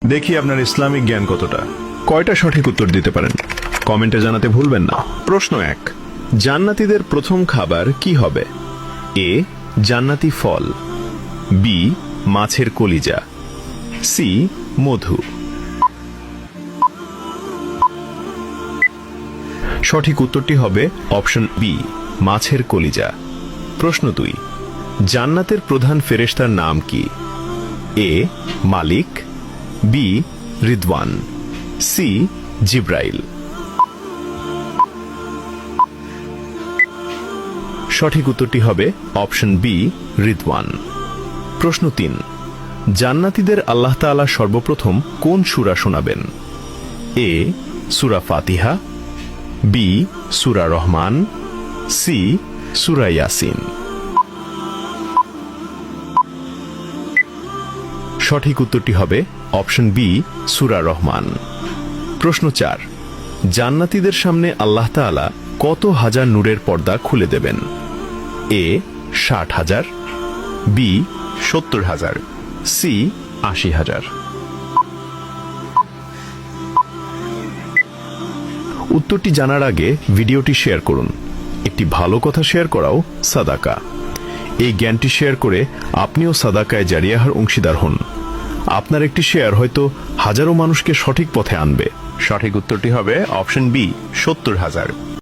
দেখি আপনার ইসলামিক জ্ঞান কতটা। কয়টা সঠিক উত্তর দিতে পারেন কমেন্টে জানাতে ভুলবেন না। প্রশ্ন 1, জান্নাতীদের প্রথম খাবার কি হবে? এ, জান্নাতি ফল, বি, মাছের কলিজা, সি, মধু। সঠিক উত্তরটি হবে অপশন বি, মাছের কলিজা। প্রশ্ন 2, জান্নাতের প্রধান ফেরেশতার নাম কি? এ, মালিক, বি, রিদওয়ান, সি, জিব্রাইল। সঠিক উত্তরটি হবে অপশন বি, রিদওয়ান। প্রশ্ন 3, জান্নাতীদের আল্লাহ তাআলা সর্বপ্রথম কোন সূরা শোনাবেন? এ, সূরা ফাতিহা, বি, সূরা রহমান, সি, সূরা ইয়াসিন। সঠিক উত্তরটি হবে অপশন বি, সূরা রহমান। প্রশ্ন 4, জান্নাতীদের সামনে আল্লাহ তাআলা কত হাজার নূরের পর্দা খুলে দেবেন? এ, 60,000, বি, 70,000, সি, 80,000। উত্তরটি জানার আগে ভিডিওটি শেয়ার করুন। একটি ভালো কথা শেয়ার করাও সাদাকা। এই জ্ঞানটি শেয়ার করে আপনিও সাদাকায় জারিয়াহার অংশীদার হন। আপনার একটি শেয়ার হয়তো হাজারো মানুষকে সঠিক পথে আনবে। সঠিক উত্তরটি হবে অপশন বি, 70,000।